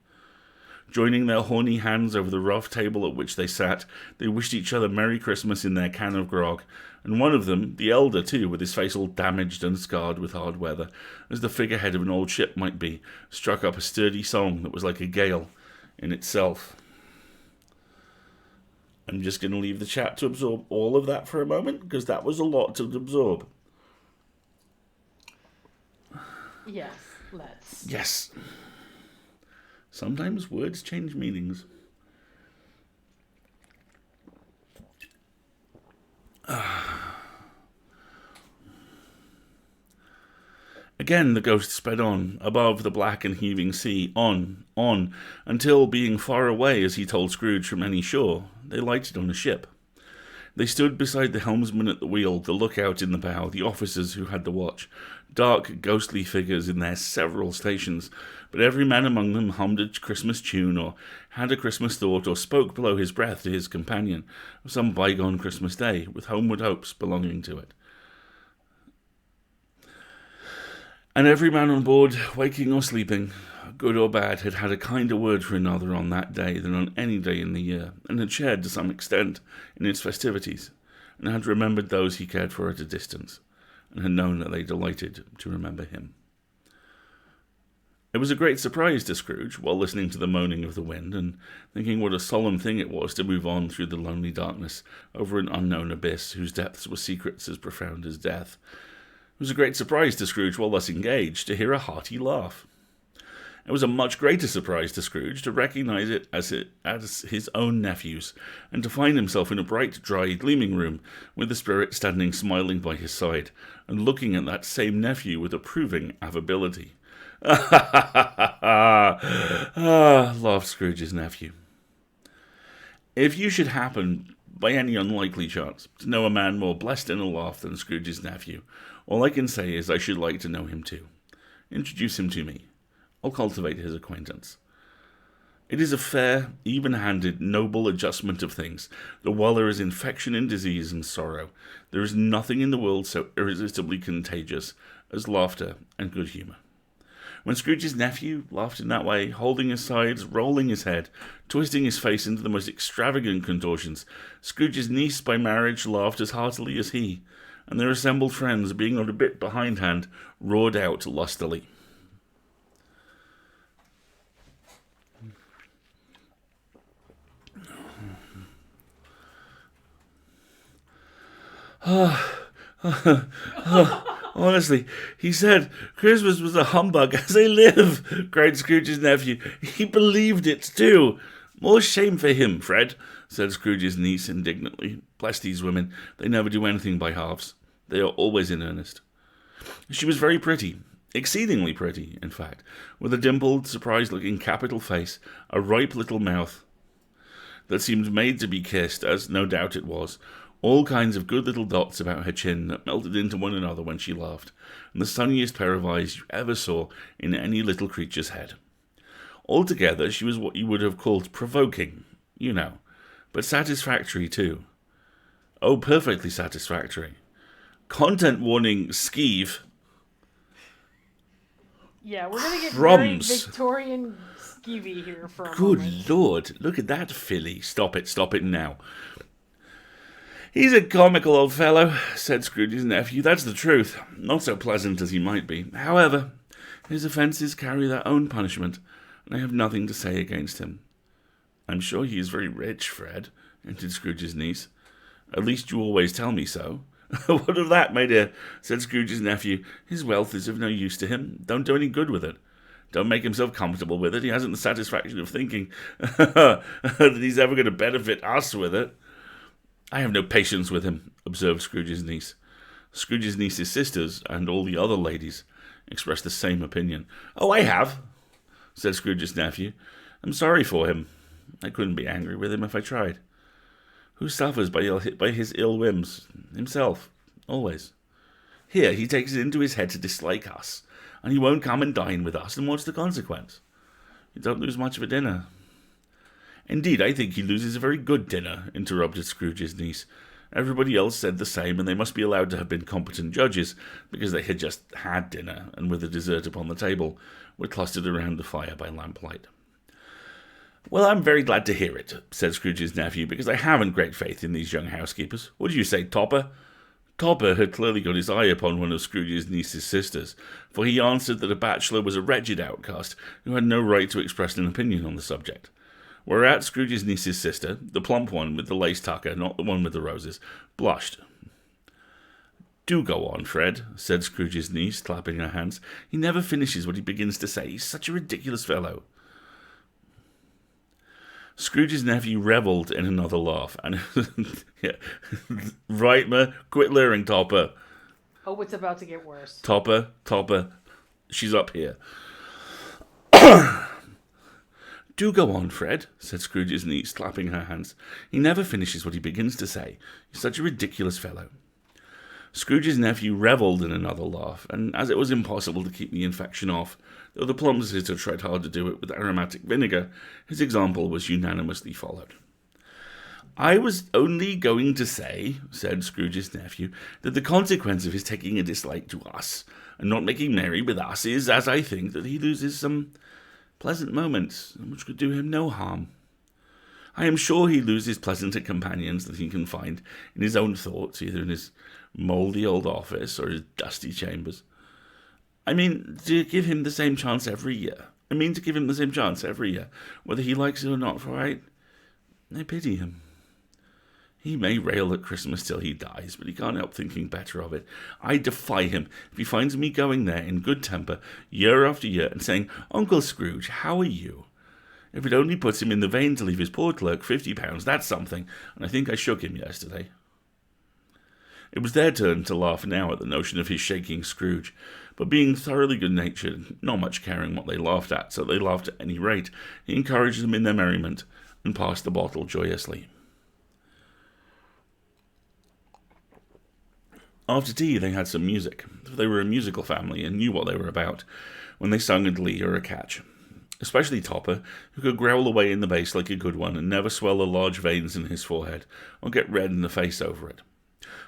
Joining their horny hands over the rough table at which they sat, they wished each other Merry Christmas in their can of grog, and one of them, the elder too, with his face all damaged and scarred with hard weather, as the figurehead of an old ship might be, struck up a sturdy song that was like a gale, in itself. I'm just going to leave the chat to absorb all of that for a moment, because that was a lot to absorb. Yes, let's. Yes. Sometimes words change meanings. Again the ghost sped on, above the black and heaving sea, on, until, being far away, as he told Scrooge, from any shore, they lighted on a ship. They stood beside the helmsman at the wheel, the lookout in the bow, the officers who had the watch, dark, ghostly figures in their several stations, but every man among them hummed a Christmas tune, or had a Christmas thought, or spoke below his breath to his companion of some bygone Christmas day, with homeward hopes belonging to it. And every man on board, waking or sleeping, good or bad, had had a kinder word for another on that day than on any day in the year, and had shared to some extent in its festivities, and had remembered those he cared for at a distance, and had known that they delighted to remember him. It was a great surprise to Scrooge, while listening to the moaning of the wind, and thinking what a solemn thing it was to move on through the lonely darkness over an unknown abyss whose depths were secrets as profound as death. It was a great surprise to Scrooge, while thus engaged, to hear a hearty laugh. It was a much greater surprise to Scrooge to recognise it as his own nephew's, and to find himself in a bright, dry, gleaming room, with the spirit standing smiling by his side, and looking at that same nephew with approving affability. Laughed Scrooge's nephew. If you should happen, by any unlikely chance, to know a man more blessed in a laugh than Scrooge's nephew, all I can say is I should like to know him too. Introduce him to me. I'll cultivate his acquaintance. It is a fair, even-handed, noble adjustment of things, that while there is infection and disease and sorrow, there is nothing in the world so irresistibly contagious as laughter and good humour. When Scrooge's nephew laughed in that way, holding his sides, rolling his head, twisting his face into the most extravagant contortions, Scrooge's niece by marriage laughed as heartily as he, and their assembled friends, being not a bit behindhand, roared out lustily. Honestly, he said Christmas was a humbug as they live, cried Scrooge's nephew. He believed it too. More shame for him, Fred, said Scrooge's niece indignantly. Bless these women, they never do anything by halves. They are always in earnest. She was very pretty, exceedingly pretty, in fact, with a dimpled, surprised-looking capital face, a ripe little mouth that seemed made to be kissed, as no doubt it was, all kinds of good little dots about her chin that melted into one another when she laughed, and the sunniest pair of eyes you ever saw in any little creature's head. Altogether, she was what you would have called provoking, you know, but satisfactory too. Oh, perfectly satisfactory. Content warning, skeeve. Yeah, we're going to get Crumbs. very Victorian skeevy here for a Good moment. Lord, look at that filly. Stop it now. He's a comical old fellow, said Scrooge's nephew. That's the truth. Not so pleasant as he might be. However, his offences carry their own punishment, and I have nothing to say against him. I'm sure he is very rich, Fred, hinted Scrooge's niece. At least you always tell me so. What of that, my dear? Said Scrooge's nephew. His wealth is of no use to him. Don't do any good with it. Don't make himself comfortable with it. He hasn't the satisfaction of thinking that he's ever going to benefit us with it. I have no patience with him, observed Scrooge's niece. Scrooge's niece's sisters, and all the other ladies, expressed the same opinion. Oh, I have, said Scrooge's nephew. I'm sorry for him. I couldn't be angry with him if I tried. Who suffers by his ill whims? Himself, always. Here he takes it into his head to dislike us, and he won't come and dine with us, and what's the consequence? You don't lose much of a dinner. Indeed, I think he loses a very good dinner, interrupted Scrooge's niece. Everybody else said the same, and they must be allowed to have been competent judges, because they had just had dinner, and with the dessert upon the table, were clustered around the fire by lamplight. Well, I'm very glad to hear it, said Scrooge's nephew, because I haven't great faith in these young housekeepers. What do you say, Topper? Topper had clearly got his eye upon one of Scrooge's niece's sisters, for he answered that a bachelor was a wretched outcast who had no right to express an opinion on the subject. Whereat Scrooge's niece's sister, the plump one with the lace tucker, not the one with the roses, blushed. "Do go on, Fred," said Scrooge's niece, clapping her hands. "He never finishes what he begins to say. He's such a ridiculous fellow." Scrooge's nephew revelled in another laugh, and yeah. Right, ma, quit leering, Topper. Oh, it's about to get worse. Topper, she's up here. "Do go on, Fred," said Scrooge's niece, clapping her hands. "He never finishes what he begins to say. He's such a ridiculous fellow." Scrooge's nephew revelled in another laugh, and as it was impossible to keep the infection off, though the plum sister tried hard to do it with aromatic vinegar, his example was unanimously followed. "I was only going to say," said Scrooge's nephew, "that the consequence of his taking a dislike to us, and not making merry with us, is, as I think, that he loses some pleasant moments, which could do him no harm. I am sure he loses pleasanter companions that he can find in his own thoughts, either in his mouldy old office or his dusty chambers. I mean to give him the same chance every year, whether he likes it or not, for I pity him. He may rail at Christmas till he dies, but he can't help thinking better of it. I defy him if he finds me going there in good temper year after year and saying, 'Uncle Scrooge, how are you?' If it only puts him in the vein to leave his poor clerk £50, that's something, and I think I shook him yesterday." It was their turn to laugh now at the notion of his shaking Scrooge, but being thoroughly good-natured, not much caring what they laughed at, so they laughed at any rate, he encouraged them in their merriment, and passed the bottle joyously. After tea they had some music, for they were a musical family and knew what they were about, when they sung a glee or a catch. Especially Topper, who could growl away in the bass like a good one and never swell the large veins in his forehead, or get red in the face over it.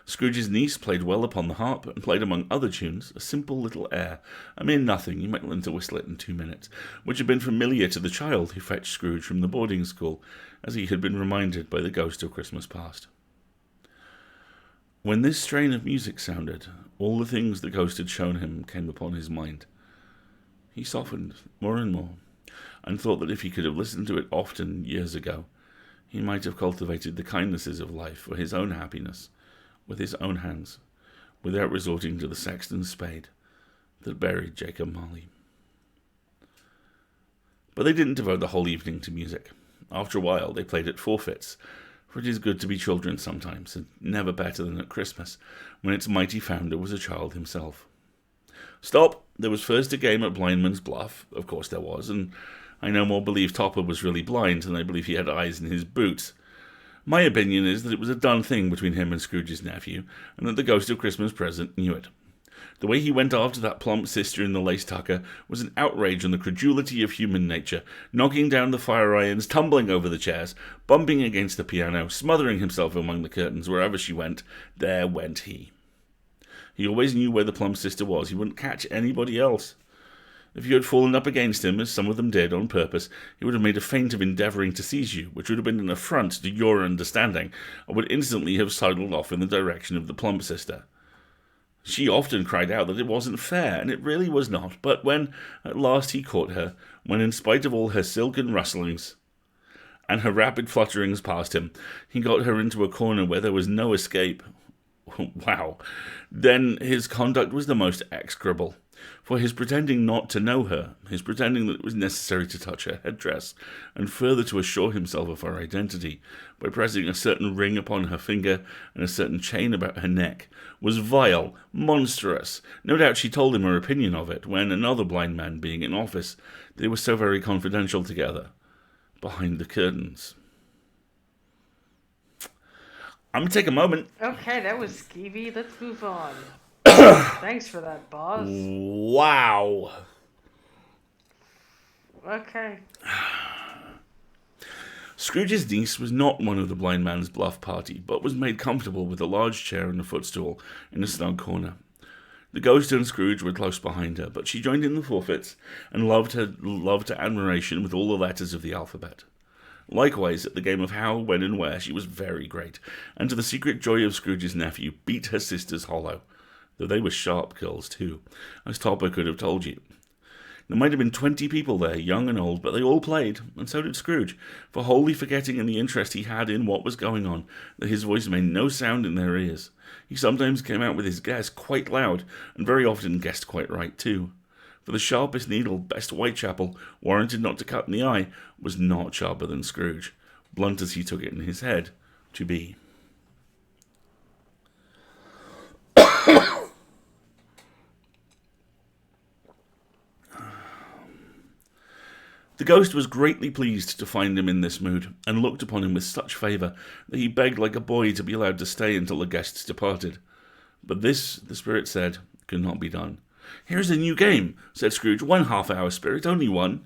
Scrooge's niece played well upon the harp, and played among other tunes a simple little air, a mere nothing, you might learn to whistle it in 2 minutes, which had been familiar to the child who fetched Scrooge from the boarding school, as he had been reminded by the ghost of Christmas past. When this strain of music sounded, all the things the ghost had shown him came upon his mind. He softened more and more, and thought that if he could have listened to it often years ago, he might have cultivated the kindnesses of life for his own happiness, with his own hands, without resorting to the sexton's spade that buried Jacob Marley. But they didn't devote the whole evening to music. After a while they played at forfeits, for it is good to be children sometimes, and never better than at Christmas, when its mighty founder was a child himself. Stop! There was first a game at Blindman's Bluff, of course there was, and I no more believe Topper was really blind than I believe he had eyes in his boots. My opinion is that it was a done thing between him and Scrooge's nephew, and that the ghost of Christmas present knew it. The way he went after that plump sister in the lace tucker was an outrage on the credulity of human nature, knocking down the fire irons, tumbling over the chairs, bumping against the piano, smothering himself among the curtains. Wherever she went, there went he. He always knew where the plump sister was. He wouldn't catch anybody else. If you had fallen up against him, as some of them did, on purpose, he would have made a feint of endeavouring to seize you, which would have been an affront to your understanding, and would instantly have sidled off in the direction of the plump sister. She often cried out that it wasn't fair, and it really was not, but when at last he caught her, when in spite of all her silken rustlings and her rapid flutterings past him, he got her into a corner where there was no escape, wow, then his conduct was the most execrable. For his pretending not to know her, his pretending that it was necessary to touch her headdress, and further to assure himself of her identity, by pressing a certain ring upon her finger and a certain chain about her neck, was vile, monstrous. No doubt she told him her opinion of it, when, another blind man being in office, they were so very confidential together, behind the curtains. I'm going to take a moment. Okay, that was skeevy. Let's move on. Thanks for that, boss. Wow. Okay. Scrooge's niece was not one of the blind man's bluff party, but was made comfortable with a large chair and a footstool in a snug corner. The ghost and Scrooge were close behind her, but she joined in the forfeits and loved her admiration with all the letters of the alphabet. Likewise, at the game of how, when, and where, she was very great, and to the secret joy of Scrooge's nephew, beat her sisters hollow, though they were sharp girls too, as Topper could have told you. There might have been 20 people there, young and old, but they all played, and so did Scrooge, for wholly forgetting in the interest he had in what was going on, that his voice made no sound in their ears. He sometimes came out with his guess quite loud, and very often guessed quite right too. For the sharpest needle, best Whitechapel, warranted not to cut in the eye, was not sharper than Scrooge, blunt as he took it in his head to be. The ghost was greatly pleased to find him in this mood, and looked upon him with such favour that he begged like a boy to be allowed to stay until the guests departed. But this, the spirit said, could not be done. "Here's a new game," said Scrooge. "1 half-hour, spirit, only one."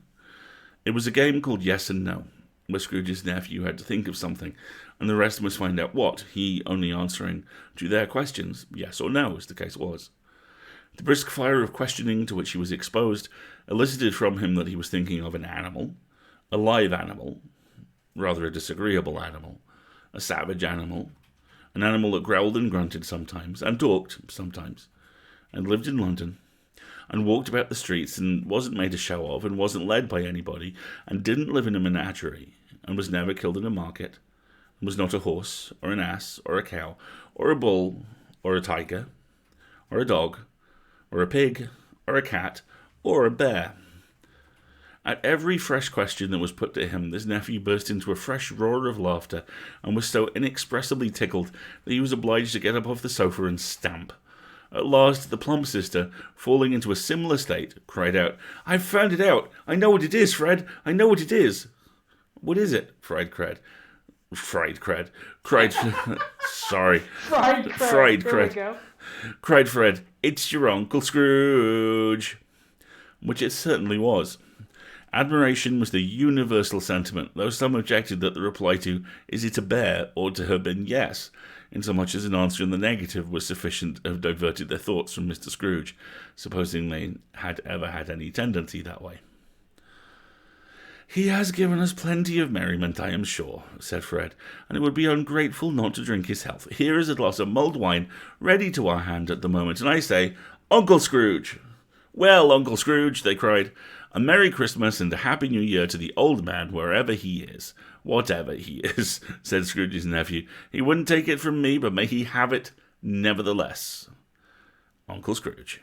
It was a game called Yes and No, where Scrooge's nephew had to think of something, and the rest must find out what, he only answering to their questions, yes or no, as the case was. The brisk fire of questioning to which he was exposed elicited from him that he was thinking of an animal, a live animal, rather a disagreeable animal, a savage animal, an animal that growled and grunted sometimes, and talked sometimes, and lived in London, and walked about the streets, and wasn't made a show of, and wasn't led by anybody, and didn't live in a menagerie, and was never killed in a market, and was not a horse, or an ass, or a cow, or a bull, or a tiger, or a dog, or a pig, or a cat, or a bear. At every fresh question that was put to him, this nephew burst into a fresh roar of laughter, and was so inexpressibly tickled that he was obliged to get up off the sofa and stamp. At last, the plump sister, falling into a similar state, cried out, "I've found it out! I know what it is, Fred! I know what it is!" "What is it?" cried Fred. Sorry. Fried Fred. Cried Fred, "It's your Uncle Scrooge!" Which it certainly was. Admiration was the universal sentiment, though some objected that the reply to "Is it a bear?" ought to have been yes, insomuch as an answer in the negative was sufficient to have diverted their thoughts from Mr. Scrooge, supposing they had ever had any tendency that way. "He has given us plenty of merriment, I am sure," said Fred, "and it would be ungrateful not to drink his health. Here is a glass of mulled wine ready to our hand at the moment, and I say, Uncle Scrooge!" "Well, Uncle Scrooge," they cried, "a Merry Christmas and a Happy New Year to the old man, wherever he is." "Whatever he is," said Scrooge's nephew. "He wouldn't take it from me, but may he have it nevertheless." Uncle Scrooge.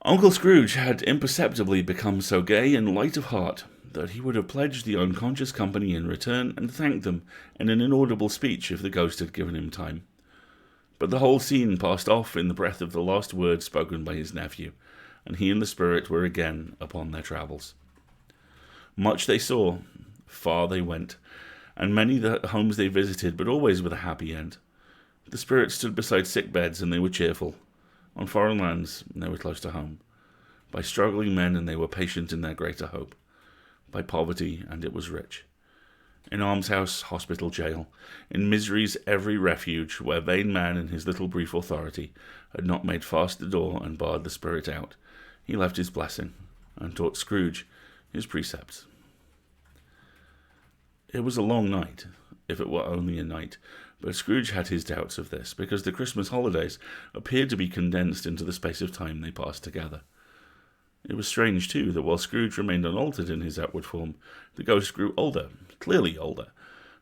Uncle Scrooge had imperceptibly become so gay and light of heart that he would have pledged the unconscious company in return and thanked them in an inaudible speech if the ghost had given him time. But the whole scene passed off in the breath of the last word spoken by his nephew, and he and the spirit were again upon their travels. Much they saw, far they went, and many the homes they visited, but always with a happy end. The spirit stood beside sick beds, and they were cheerful. On foreign lands, they were close to home. By struggling men, and they were patient in their greater hope. By poverty, and it was rich. In almshouse, hospital, jail. In misery's every refuge, where vain man in his little brief authority had not made fast the door and barred the spirit out, he left his blessing, and taught Scrooge his precepts. It was a long night, if it were only a night, but Scrooge had his doubts of this, because the Christmas holidays appeared to be condensed into the space of time they passed together. It was strange, too, that while Scrooge remained unaltered in his outward form, the ghost grew older, clearly older.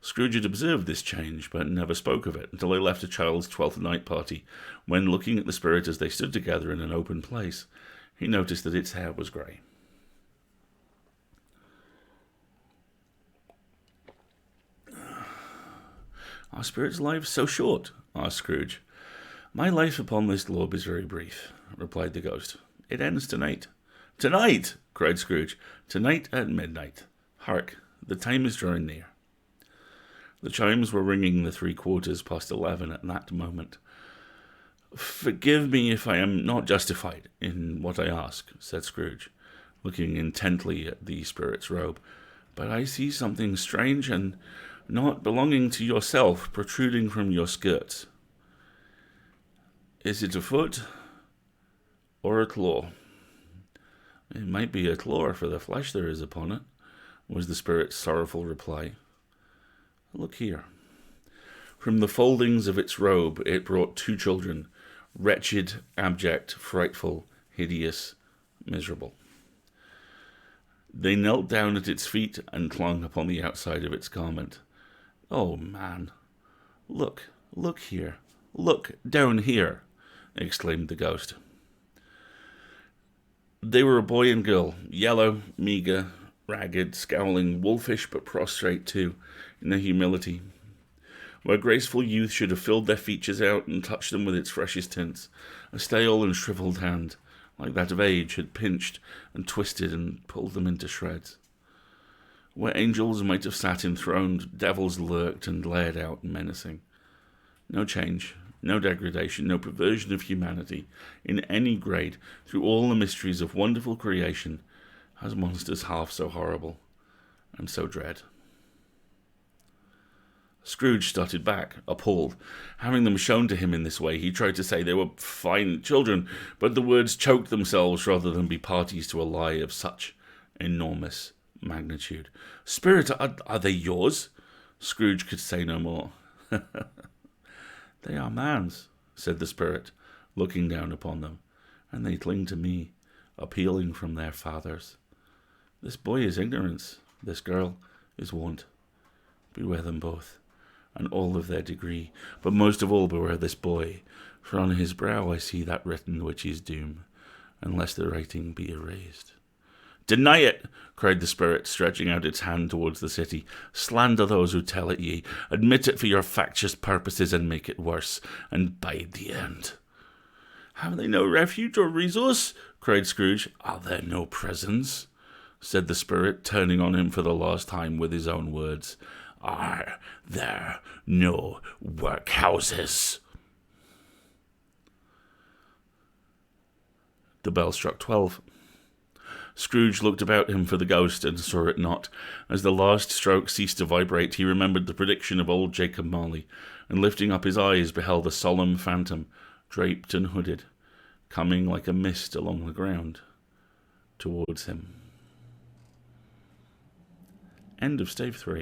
Scrooge had observed this change, but never spoke of it until they left a child's 12th night party, when, looking at the spirit as they stood together in an open place, he noticed that its hair was grey. "Are spirits' lives so short?" asked Scrooge. "My life upon this globe is very brief," replied the ghost. "It ends tonight." "Tonight!" cried Scrooge. "Tonight at midnight. Hark, the time is drawing near." The chimes were ringing the 11:15 at that moment. "Forgive me if I am not justified in what I ask," said Scrooge, looking intently at the spirit's robe, "but I see something strange and not belonging to yourself protruding from your skirts. Is it a foot or a claw?" "It might be a claw for the flesh there is upon it," was the spirit's sorrowful reply. "Look here." From the foldings of its robe it brought 2 children, wretched, abject, frightful, hideous, miserable. They knelt down at its feet and clung upon the outside of its garment. "Oh, man, look here, look down here," exclaimed the ghost. They were a boy and girl, yellow, meagre, ragged, scowling, wolfish but prostrate too, in their humility. Where graceful youth should have filled their features out and touched them with its freshest tints, a stale and shriveled hand, like that of age, had pinched and twisted and pulled them into shreds. Where angels might have sat enthroned, devils lurked and glared out menacing. No change, no degradation, no perversion of humanity, in any grade, through all the mysteries of wonderful creation, has monsters half so horrible and so dread. Scrooge started back, appalled. Having them shown to him in this way, he tried to say they were fine children, but the words choked themselves rather than be parties to a lie of such enormous magnitude. "Spirit, are they yours?" Scrooge could say no more. "They are man's," said the spirit, looking down upon them, "and they cling to me, appealing from their fathers. This boy is ignorance, this girl is want. Beware them both, and all of their degree, but most of all beware this boy, for on his brow I see that written which is doom, unless the writing be erased." "Deny it!" cried the spirit, stretching out its hand towards the city. "Slander those who tell it ye. Admit it for your factious purposes, and make it worse, and bide the end." "Have they no refuge or resource?" cried Scrooge. "Are there no prisons?" said the spirit, turning on him for the last time with his own words. "Are there no workhouses?" The bell struck 12. Scrooge looked about him for the ghost and saw it not. As the last stroke ceased to vibrate, he remembered the prediction of old Jacob Marley, and lifting up his eyes beheld a solemn phantom, draped and hooded, coming like a mist along the ground towards him. End of Stave 3.